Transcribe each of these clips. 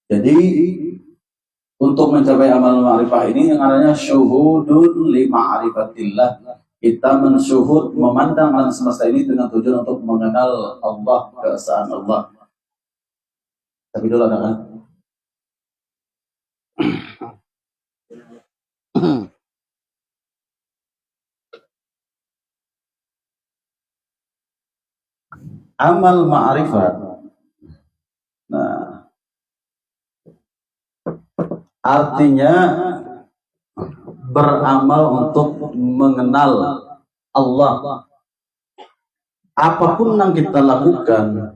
Jadi untuk mencapai amal ma'rifah ini yang namanya syuhudun li ma'rifatillah. Kita mensyuhud, memandang alam semesta ini dengan tujuan untuk mengenal Allah, keesaan Allah. Tapi dulu ada kan? Amal ma'rifat. Nah, artinya beramal untuk mengenal Allah. Apapun yang kita lakukan,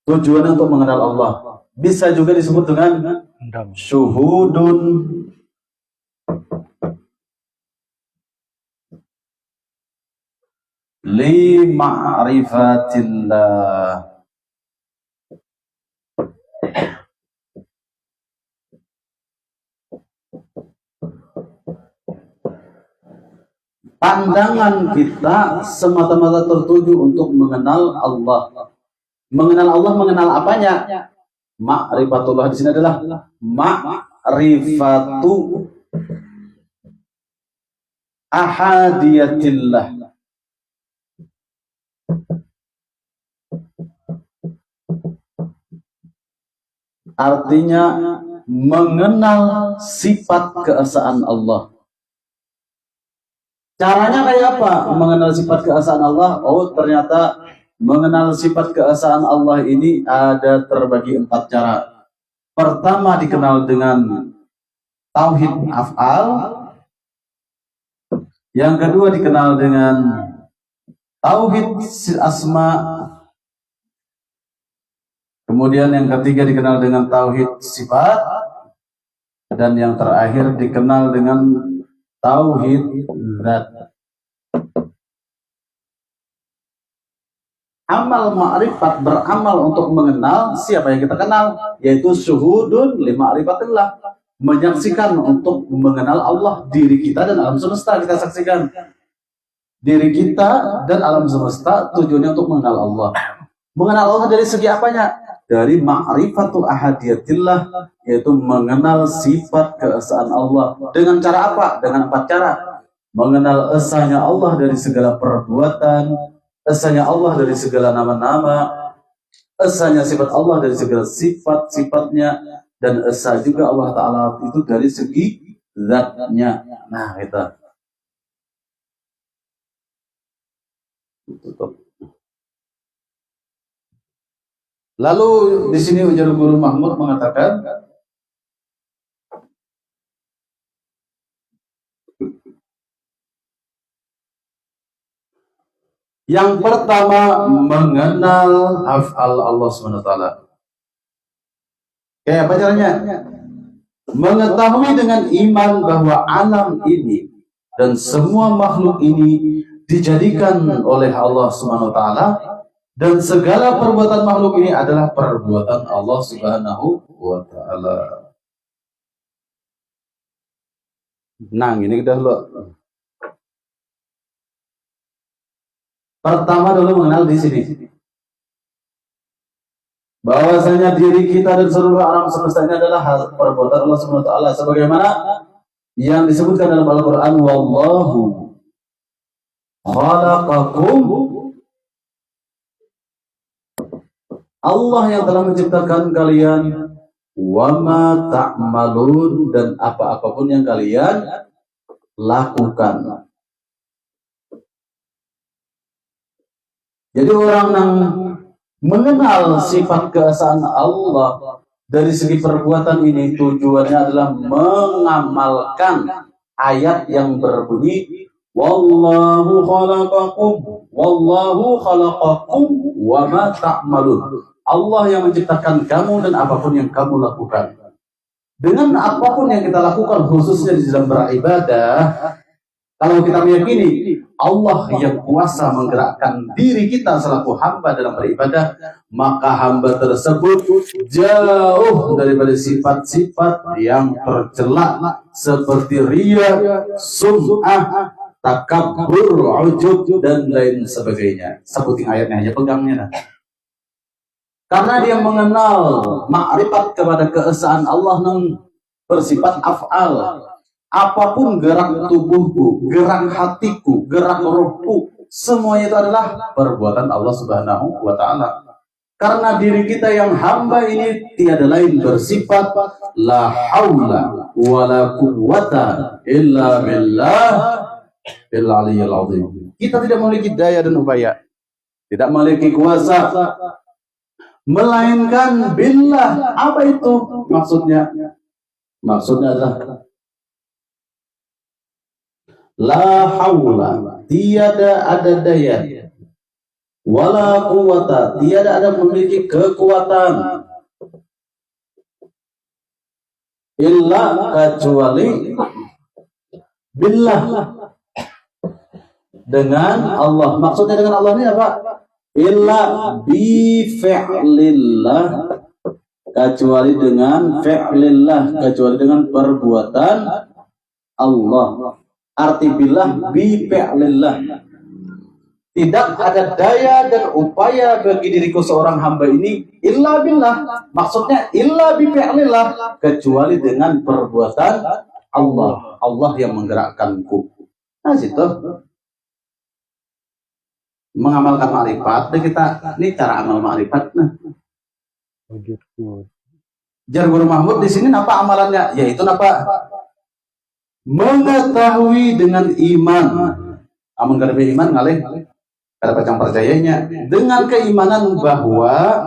tujuannya untuk mengenal Allah. Bisa juga disebut dengan syuhudun li ma'rifatillah. Pandangan kita semata-mata tertuju untuk mengenal Allah. Mengenal Allah, mengenal apanya? Ma'rifatullah di sini adalah ma'rifatu ahadiyatillah. Artinya mengenal sifat keesaan Allah. Caranya kayak apa mengenal sifat keesaan Allah? Oh, ternyata mengenal sifat keesaan Allah ini ada terbagi 4 cara. Pertama dikenal dengan tauhid af'al. Yang kedua dikenal dengan tauhid asma. Kemudian yang ketiga dikenal dengan tauhid sifat. Dan yang terakhir dikenal dengan tauhid zat. Amal ma'rifat, beramal untuk mengenal siapa yang kita kenal, yaitu syuhudun li ma'rifatillah, menyaksikan untuk mengenal Allah, diri kita dan alam semesta. Kita saksikan diri kita dan alam semesta, tujuannya untuk mengenal Allah. Mengenal Allah dari segi apanya? Dari ma'rifatu ahadiyatillah, yaitu mengenal sifat keesaan Allah. Dengan cara apa? Dengan 4 cara. Mengenal esanya Allah dari segala perbuatan, esanya Allah dari segala nama-nama, esanya sifat Allah dari segala sifat-sifatnya, dan esa juga Allah Ta'ala itu dari segi zatnya. Nah, itu. Tutup. Lalu di sini ujar Guru Mahmud mengatakan, yang pertama mengenal af'al Allah SWT. Kayak apa caranya? Mengetahui dengan iman bahwa alam ini dan semua makhluk ini dijadikan oleh Allah SWT, dan segala perbuatan makhluk ini adalah perbuatan Allah Subhanahu wa Ta'ala. Nah, ini kita dulu. Pertama dulu mengenal di sini bahwasanya diri kita dan seluruh alam semesta ini adalah perbuatan Allah Subhanahu wa Ta'ala, sebagaimana yang disebutkan dalam Al-Qur'an, wallahu khalaqakum, Allah yang telah menciptakan kalian, wama ta'malun, dan apa-apapun yang kalian lakukan. Jadi orang yang mengenal sifat keesaan Allah dari segi perbuatan ini, tujuannya adalah mengamalkan ayat yang berbunyi wallahu khalaqakum wa ma ta'malun. Allah yang menciptakan kamu dan apapun yang kamu lakukan. Dengan apapun yang kita lakukan, khususnya di dalam beribadah, kalau kita meyakini Allah yang kuasa menggerakkan diri kita selaku hamba dalam beribadah, maka hamba tersebut jauh daripada sifat-sifat yang tercela seperti riya, sum'ah, takabbur, ujub, dan lain sebagainya. Sebutin ayatnya aja, pegangnya. Karena dia mengenal makrifat kepada keesaan Allah yang bersifat af'al. Apapun gerak tubuhku, gerak hatiku, gerak rohku, semuanya itu adalah perbuatan Allah Subhanahu wa Ta'ala. Karena diri kita yang hamba ini tiada lain bersifat la haula wala quwwata illa billah bil aliyyil azim. Kita tidak memiliki daya dan upaya, tidak memiliki kuasa, melainkan billah. Apa itu maksudnya? Maksudnya adalah la haula, tiada ada daya, wala quwwata, tiada ada memiliki kekuatan, illa kecuali billah, dengan Allah. Maksudnya dengan Allah ini apa? Illa bi fi'lillah, kecuali dengan fi'lillah, kecuali dengan perbuatan Allah. Arti billah bi fi'lillah. Tidak ada daya dan upaya bagi diriku seorang hamba ini illa billah. Maksudnya illa bi fi'lillah, kecuali dengan perbuatan Allah. Allah yang menggerakkanku. Nah, situ mengamalkan ma'rifat. Kita ini cara amal ma'rifat. Nah, jar Guru Mahmud di sini apa amalannya? Yaitu apa? Mengetahui dengan iman. Amun kada iman ngalih kada pacang percayanya, dengan keimanan bahwa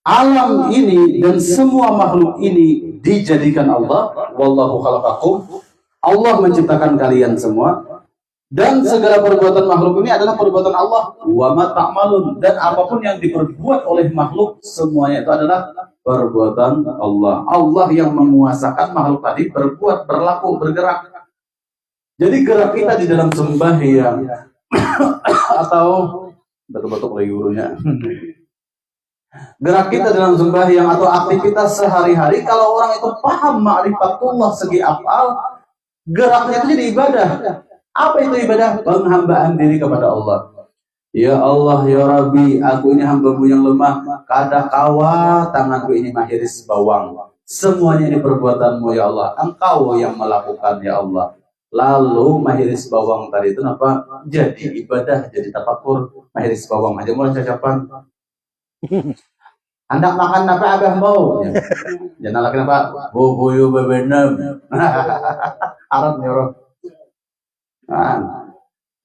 alam ini dan semua makhluk ini dijadikan Allah. Wallahu khalaqakum, Allah menciptakan kalian semua, dan segala perbuatan makhluk ini adalah perbuatan Allah. Wa ma ta'malun, dan apapun yang diperbuat oleh makhluk semuanya itu adalah perbuatan Allah. Allah yang menguasakan makhluk tadi berbuat, berlaku, bergerak. Jadi gerak kita di dalam sembahyang atau betul-betul lagi gurunya. Gerak kita dalam sembahyang atau aktivitas sehari-hari, kalau orang itu paham ma'rifatullah segi af'al, geraknya itu jadi ibadah. Apa itu ibadah? Penghambaan diri kepada Allah. Ya Allah, ya Rabbi, aku ini hamba-Mu yang lemah. Kada kawa tanganku ini mahiris bawang. Semuanya ini perbuatan-Mu ya Allah. Engkau yang melakukan ya Allah. Lalu mahiris bawang tadi itu apa? Jadi ibadah, jadi tafakur. Mahiris bawang aja mulai cacapan. Anak makan apa abah mau? Jangan lagi apa? Bubuyu bebenem. Arab nyuruh.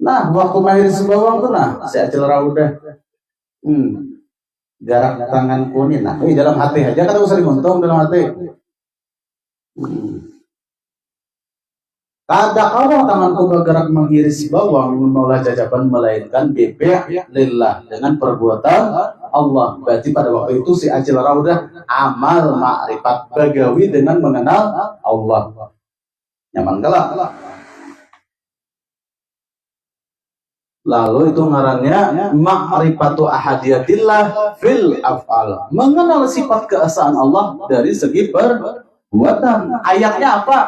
Nah, waktu mahiris bawang tuh nah, si acil udah. Jarak tanganku ini, nah, dalam hati aja kan aku sering untung dalam hati. Kada kawa tanganku bergerak menghiris bawang menolak jajaban, melainkan lillah, dengan perbuatan Allah. Berarti pada waktu itu si acil raudah amal ma'rifat, bagawi dengan mengenal Allah. Nyaman galak. Lalu itu ngarannya ma'rifatu ahadiyatillah fil af'al, mengenal sifat keesaan Allah dari segi perbuatan. Ayatnya apa?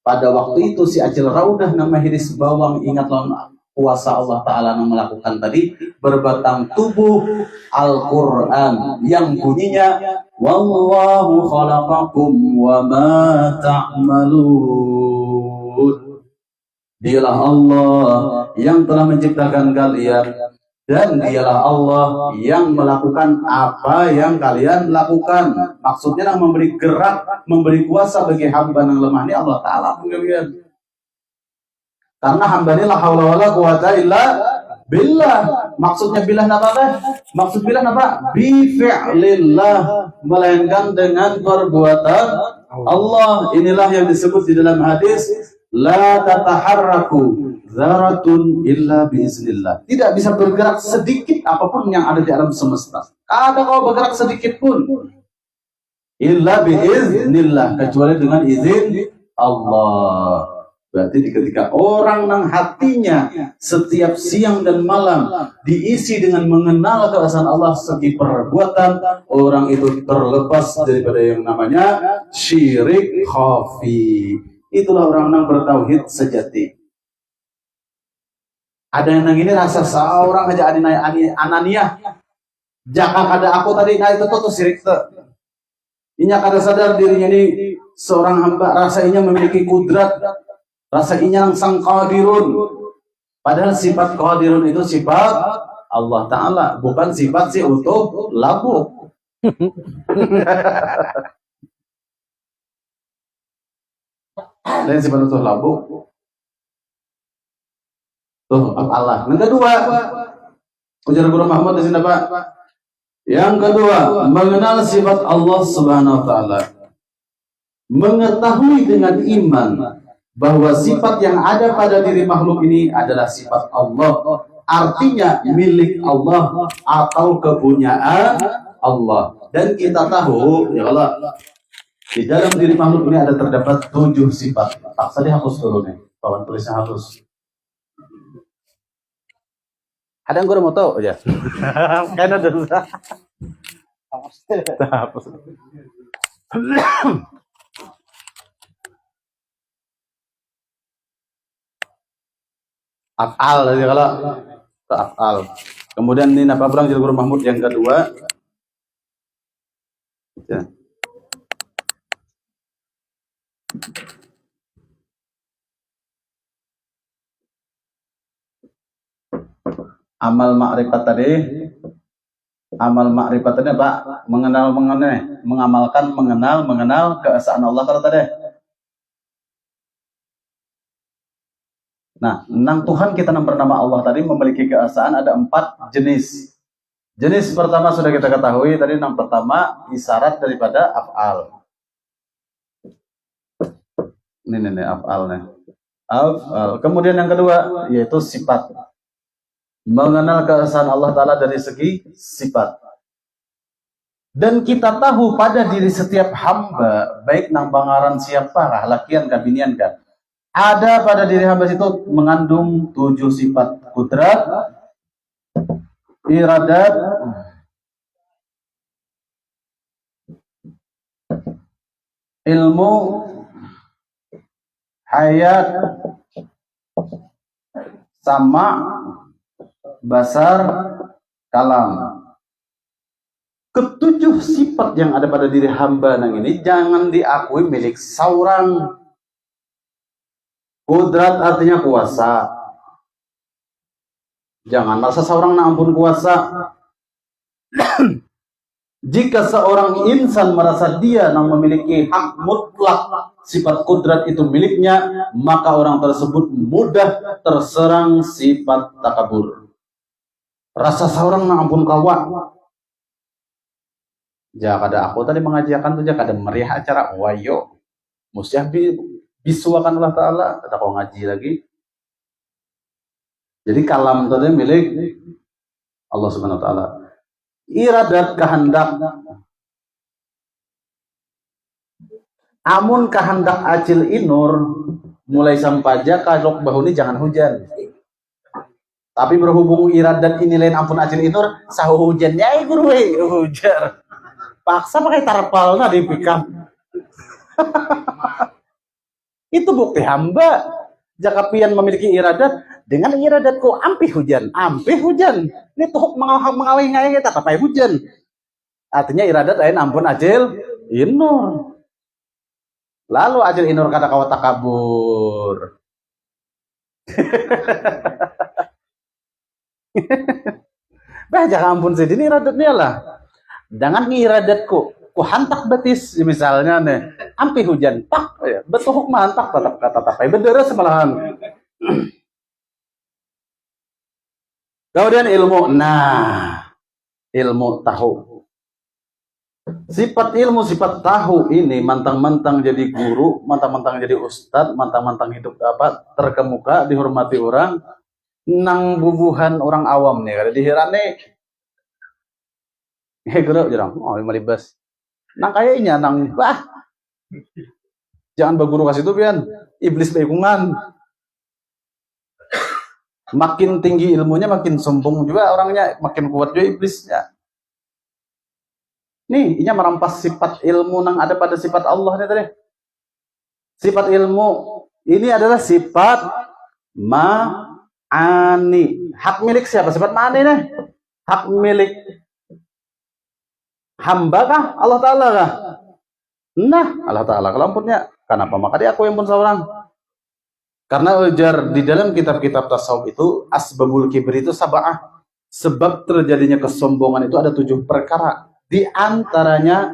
Pada waktu itu si acil raudah nama hiris bawang, ingat lawan kuasa Allah Ta'ala yang melakukan tadi, berbatang tubuh Al-Quran yang bunyinya wallahu khalaqakum wa ma ta'malun. Dialah Allah yang telah menciptakan kalian, dan dialah Allah yang melakukan apa yang kalian lakukan. Maksudnya yang memberi gerak, memberi kuasa bagi hamba yang lemah ini Allah Ta'ala. Karena hamba ini la haula wala quwata illa billah. Maksudnya billah apa? Maksud billah apa? Bi fi'lillah, melainkan dengan perbuatan Allah. Inilah yang disebut di dalam hadis la tataharraku zaratun illa biiznillah. Tidak bisa bergerak sedikit apapun yang ada di alam semesta. Ada kau bergerak sedikit pun illa biiznillah, kecuali dengan izin Allah. Berarti ketika orang yang hatinya setiap siang dan malam diisi dengan mengenal keesaan Allah segi perbuatan, orang itu terlepas daripada yang namanya syirik khafi. Itulah orang yang bertauhid sejati. Ada yang nang ini rasa seorang aja ananiah. Jaka kada aku tadi itu tuh sirik tuh. Inya kada sadar dirinya ini seorang hamba, rasa inya memiliki kudrat, rasa inya sang qadirun. Padahal sifat qadirun itu sifat Allah Ta'ala, bukan sifat si utuh labu. Dan sifat utuh labu. Tuh, Allah. Yang kedua, ujar Guru Mahmud di sini Pak. Yang kedua, mengenal sifat Allah Subhanahu wa taala. Mengetahui dengan iman bahwa sifat yang ada pada diri makhluk ini adalah sifat Allah. Artinya milik Allah atau kepunyaan Allah. Dan kita tahu, ya Allah, di dalam diri makhluk ini ada terdapat 7 sifat. Paksa dihapus dulu nih, kawan tulisnya hapus. Ada yang gue mau tahu aja. Karena dulu. Hapus. Af'al tadi kalau af'al. Kemudian ini apa pulang jadi Guru Mahmud yang kedua. Ya. Amal makrifat tadi, Pak, mengenal keesaan Allah tadi. Nah, nang Tuhan kita yang bernama Allah tadi memiliki keesaan ada 4 jenis. Jenis pertama sudah kita ketahui tadi, yang pertama isyarat daripada af'al. Ini af'al nih. Af'al. Kemudian yang kedua yaitu sifat. Mengenal keesaan Allah Ta'ala dari segi sifat. Dan kita tahu pada diri setiap hamba, baik nang bangaran siapa, lakian kabinian kan, ada pada diri hamba itu mengandung 7 sifat: kudrat, iradat, ilmu, hayat, sama, basar, kalam. Ketujuh sifat yang ada pada diri hamba nang ini jangan diakui milik seorang. Kudrat artinya kuasa. Jangan merasa seorang nang ampun kuasa. Jika seorang insan merasa dia nang memiliki hak mutlak sifat kudrat itu miliknya, maka orang tersebut mudah terserang sifat takabur. Rasa seorang nang ampun kawan. Jika ada aku tadi mengajarkan tuh, jika ada meriah acara wayo, musyah bisuakan Allah Ta'ala, ada kau ngaji lagi. Jadi kalam tadi milik Allah Subhanahu Wa Ta'ala. Iradat kehendak. Amun kehendak acil inur mulai sampaja kalau bahu ini jangan hujan. Tapi berhubung iradat ini lain ampun acil inur sahu hujannya guru hujan. Paksa pakai tarpal nah dipikam. Itu bukti hamba. Jika pian memiliki iradat, dengan iradatku ampih hujan. Ini tuh mengawih-ngawih kita tapai hujan. Artinya iradat lain ampun acil inur. Lalu acil inur kata kawat takabur. Bah jangan ampun sih, ini iradatnya lah. Dengan iradatku, ku hantak betis misalnya nih, ampi hujan, pak, ya, betuhuk mantak tetap kata tapai bendera semalahan. Kemudian ilmu, ilmu tahu. Sifat ilmu, sifat tahu ini mantang-mantang jadi guru, mantang-mantang jadi ustadz, mantang-mantang hidup apa terkemuka, dihormati orang. Nang bubuhan orang awam nih, kada diheran nih. Guru jarang, malibas. Nang kayaknya nang jangan berguru kasih itu pian, iblis lingkungan. Makin tinggi ilmunya makin sombong juga orangnya, makin kuat juga iblisnya. Nih, ini merampas sifat ilmu nang ada pada sifat Allah nih tadi. Sifat ilmu ini adalah sifat Ani, hak milik siapa? Sifat mana nih? Hak milik hamba kah? Allah Ta'ala kah? Nah, Allah Ta'ala kalau ampunnya, kenapa maka dia aku yang pun seorang? Karena ujar di dalam kitab-kitab tasawuf itu asbabul kibri itu sab'ah. Sebab terjadinya kesombongan itu ada 7 perkara. Di antaranya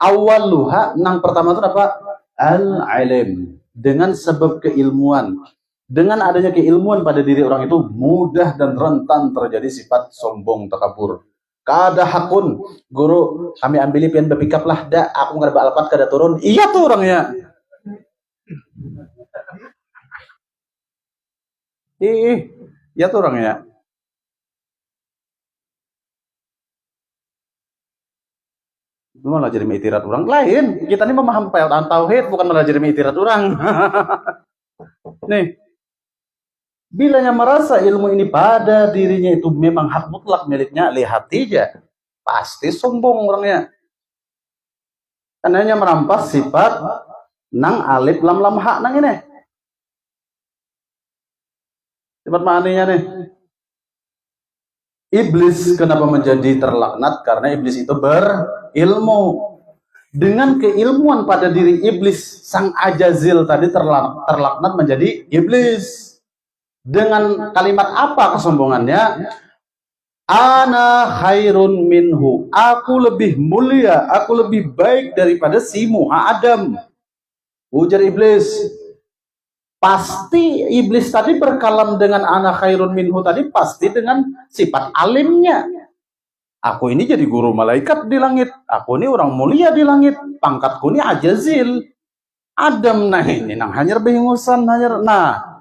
awaluha, yang pertama itu apa? Al-ilm. Dengan sebab keilmuan. Dengan adanya keilmuan pada diri orang itu mudah dan rentan terjadi sifat sombong takabur. Kada hakun, guru kami ambil pian berpikap lah, dah aku nggak alpat kada turun. Iya tuh orangnya. Ya tuh orangnya. Malah jadi mengitirat orang lain. Kita ini memahami pelatan tauhid, bukan malah jadi mengitirat orang. Nih, bilanya merasa ilmu ini pada dirinya itu memang hak mutlak miliknya, lihat aja, pasti sombong orangnya. Karena hanya merampas sifat nang alif lam lam hak nang ini. Sifat maknanya nih. Iblis kenapa menjadi terlaknat? Karena iblis itu berilmu. Dengan keilmuan pada diri iblis, sang Ajazil tadi terlaknat menjadi iblis. Dengan kalimat apa kesombongannya? Ana khairun minhu. Aku lebih mulia, aku lebih baik daripada si Muha Adam. Ujar iblis. Pasti iblis tadi berkalam dengan ana khairun minhu tadi pasti dengan sifat alimnya. Aku ini jadi guru malaikat di langit. Aku ini orang mulia di langit. Pangkatku ini Ajazil. Adam nah ini nang hanyar bingusan hanyar. Nah,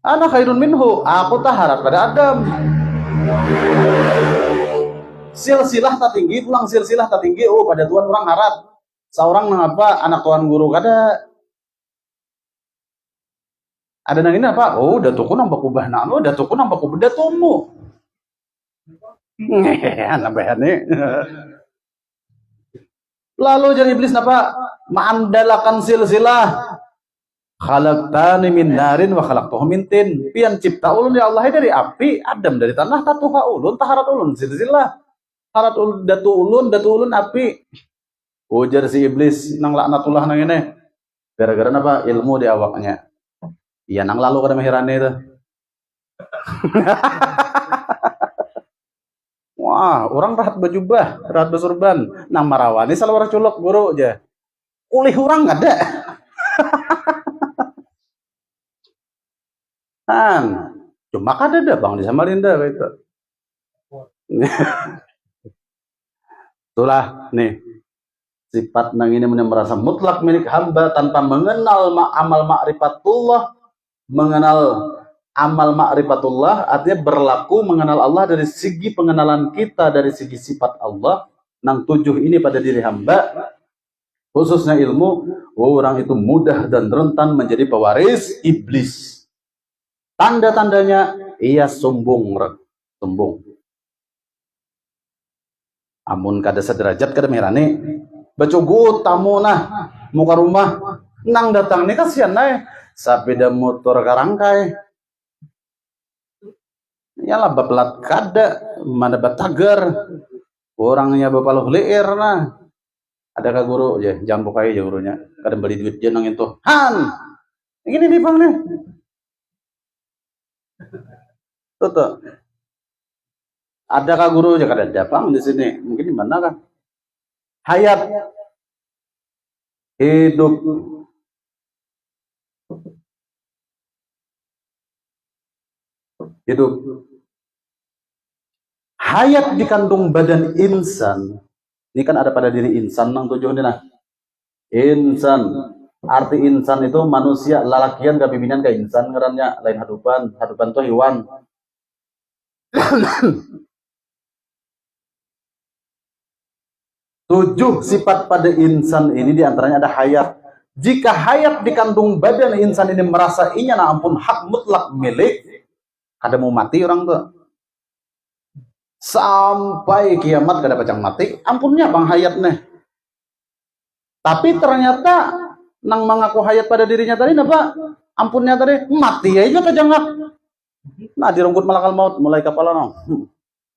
ana khairun minhu. Aku taharat pada Adam. Silsilah tak tinggi, pulang silsilah tak tinggi. Oh, pada tuan orang harat. Seorang mengapa anak tuan guru kada. Ada nang ini apa? Oh, datuku nambah kubah nano, datuku nambah kubah datumu. Nambahane. Lalu jadi iblis napa? Mengandalkan silsilah. Khalaqtani min narin wa khalaqtahu min tin. Pian cipta ulun ya Allah dari api, Adam dari tanah, tatuha ulun, taharat ulun silsilah. Harat ulun datu ulun api. Ujar si iblis nang laknatullah nang ini. Gara-gara napa? Ilmu di awaknya. Iya nang lalu kada mahirane itu. Wah, orang rahat bajubah, rahat basurban, nang marawani salawar culok guru aja. Ulih orang nggak ada. Kan, cuma kada ada bang di Samarinda gitu. Itulah nih sifat nang ini merasa mutlak milik hamba tanpa mengenal amal ma'rifatullah. Mengenal amal ma'rifatullah artinya berlaku mengenal Allah dari segi pengenalan kita dari segi sifat Allah nang 7 ini pada diri hamba khususnya ilmu. Orang itu mudah dan rentan menjadi pewaris iblis. Tanda-tandanya ia sombong. Amun kada sederajat kada merane bacogo tamu nah muka rumah nang datang nih kasihan naik sepeda motor karangkai ya lah bapelat kada mana batagar orangnya bapaluh leer nah ada kah guru ya jangan bukai ya gurunya kada beli duit jenang itu han ini nih bang nih tuh ada kah guru ya kada ada bang di sini mungkin di mana kah hayat hidup hayat dikandung badan insan. Ini kan ada pada diri insan nang 7 ini nah. Insan. Arti insan itu manusia lalakian kepimpinan ke insan ngarannya lain hadupan. Hadupan itu hewan. 7 sifat pada insan ini diantaranya ada hayat. Jika hayat dikandung badan insan ini merasa inya na ampun hak mutlak milik, kada mau mati orang tuh sampai kiamat kada pacang mati ampunnya bang hayat nih. Tapi ternyata nang mengaku hayat pada dirinya tadi apa ampunnya tadi mati aja kajangak Nah, dirungkut malakal maut mulai kepala no.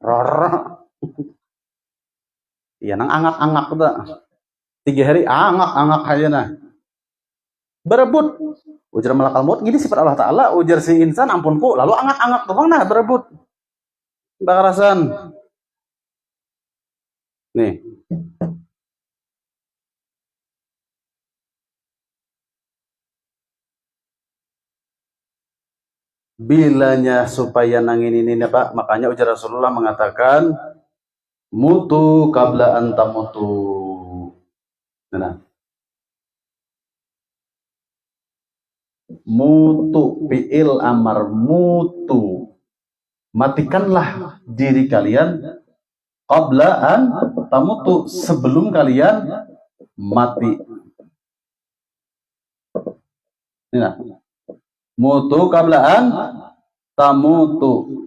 Ror. Iya nang angak-angak tuh. 3 hari angak-angak aja nah. Berebut. Ujar malakal maut gini sifat Allah Ta'ala. Ujar si insan ampunku. Lalu angak-angak doang nah berebut. Bakarasan. Nih. Bilanya supaya nangin ini Pak, makanya ujar Rasulullah mengatakan mutu qabla antamutu. Nah, mutu fi'il amar mutu. Matikanlah diri kalian qabla an tamutu sebelum kalian mati. Nah, mutu qabla an tamutu.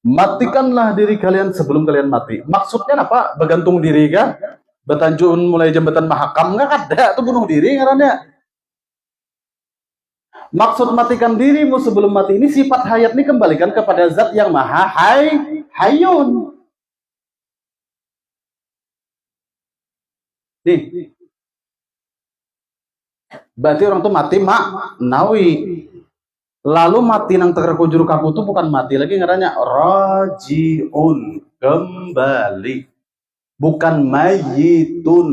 Matikanlah diri kalian sebelum kalian mati. Maksudnya apa? Bergantung diri kah? Betanjun mulai jembatan mahakam nggak ada tuh bunuh diri ngarannya. Maksud matikan dirimu sebelum mati ini sifat hayat ini kembalikan kepada zat yang maha hayun. Nih. Berarti orang tuh mati nawi. Lalu mati nang teker kujur kaku tuh bukan mati lagi ngarannya rajiun, kembali. Bukan mayitun.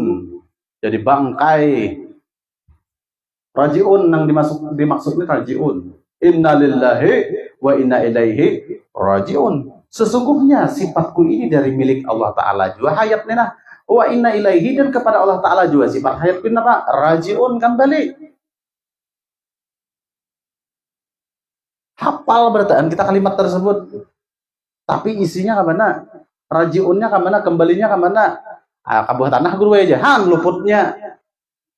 Jadi bangkai. Rajiun yang dimaksud ini rajiun. Inna lillahi wa inna ilaihi rajiun. Sesungguhnya sifatku ini dari milik Allah Ta'ala juga hayat nena. Wa inna ilaihi dan kepada Allah Ta'ala juga sifat hayatku ini apa? Rajiun kembali. Hafal berarti kita kalimat tersebut. Tapi isinya kemana? Rajiunnya kemana? Kembalinya kemana? Kabuh tanah gue aja. Han luputnya.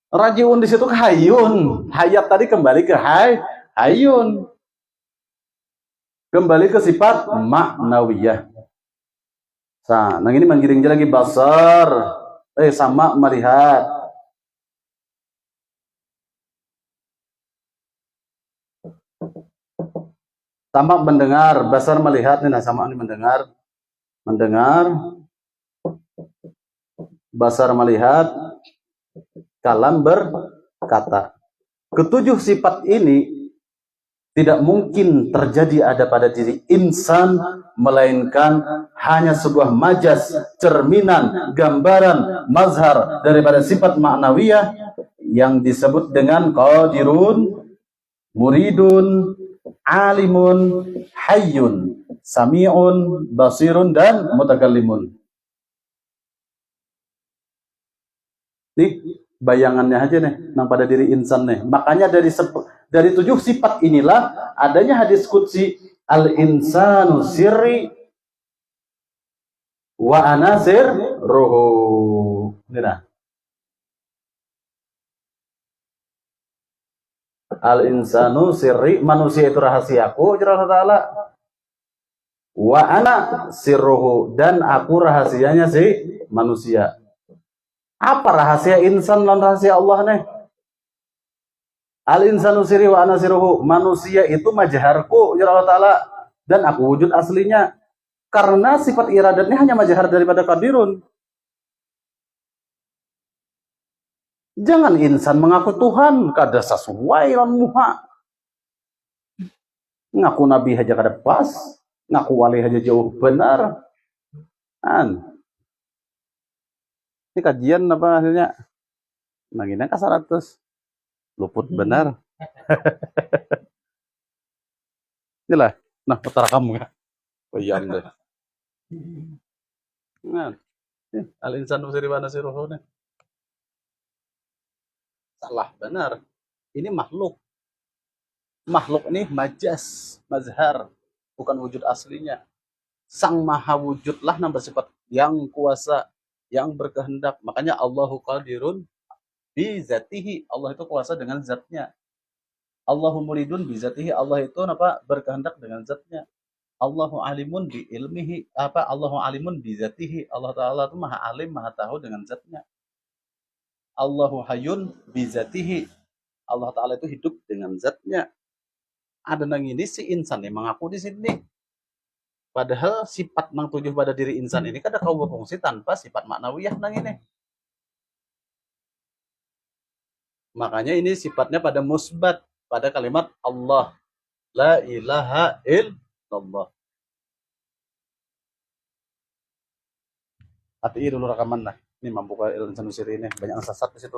Rajiun di situ ke hayun. Hayat tadi kembali ke hayun. Kembali ke sifat maknawiyah. Nah ini menggiring lagi basar. Sama melihat. Sama mendengar, basar melihat nih, nah sama ini mendengar. Basar melihat, kalam berkata. Ketujuh sifat ini tidak mungkin terjadi ada pada diri insan, melainkan hanya sebuah majas, cerminan, gambaran, mazhar daripada sifat maknawiyah yang disebut dengan qadirun, muridun, alimun, hayyun, sami'un, basirun, dan mutakallimun. Nih, bayangannya aja nih, nang pada diri insan nih. Makanya dari 7 sifat inilah adanya hadis qudsi al-insanu sirri wa anasir ruhu. Nah. Al-insanu sirri, manusia itu rahasiaku, ujar Allah Ta'ala. Wa ana sirruhu, dan aku rahasianya si manusia. Apa rahasia insan dan rahasia Allah nih? Al-insanu sirri wa ana sirruhu, manusia itu majharku, ujar Allah Ta'ala, dan aku wujud aslinya. Karena sifat iradatnya hanya majhar daripada qadirun. Jangan insan mengaku Tuhan kada sesuai lan muha. Ngaku nabi aja kada pas, ngaku wali aja jauh benar. Ini kajian apa hasilnya? Nanginnya ka 100. Luput benar. Inilah. Nah, putar kamu enggak? Payam deh. Nah, al-insanu sirri wa nasiruhu nih. Salah benar. Ini makhluk. Makhluk ini majas, mazhar, bukan wujud aslinya. Sang maha wujudlah yang bersifat yang kuasa, yang berkehendak. Makanya Allahu qadirun bi zatihi. Allah itu kuasa dengan zatnya. Allahu muridun bi zatihi. Allah itu apa? Berkehendak dengan zatnya. Allahu alimun bi ilmihi. Allahu alimun bi zatihi. Allah Ta'ala itu maha alim, maha tahu dengan zatnya. Allahu hayyun bi zatihi. Allah Ta'ala itu hidup dengan zatnya. ada nang ini si insan nih mengaku di sini. Padahal sifat nang tujuh pada diri insan ini kada kau berfungsi tanpa sifat maknawiyah nang ini. Makanya ini sifatnya pada musbat, pada kalimat Allah. La ilaha illallah. Hati dulu rekaman lah. Ini mampu ke Ilmu Sanusiri ini. Banyak yang sesat di situ.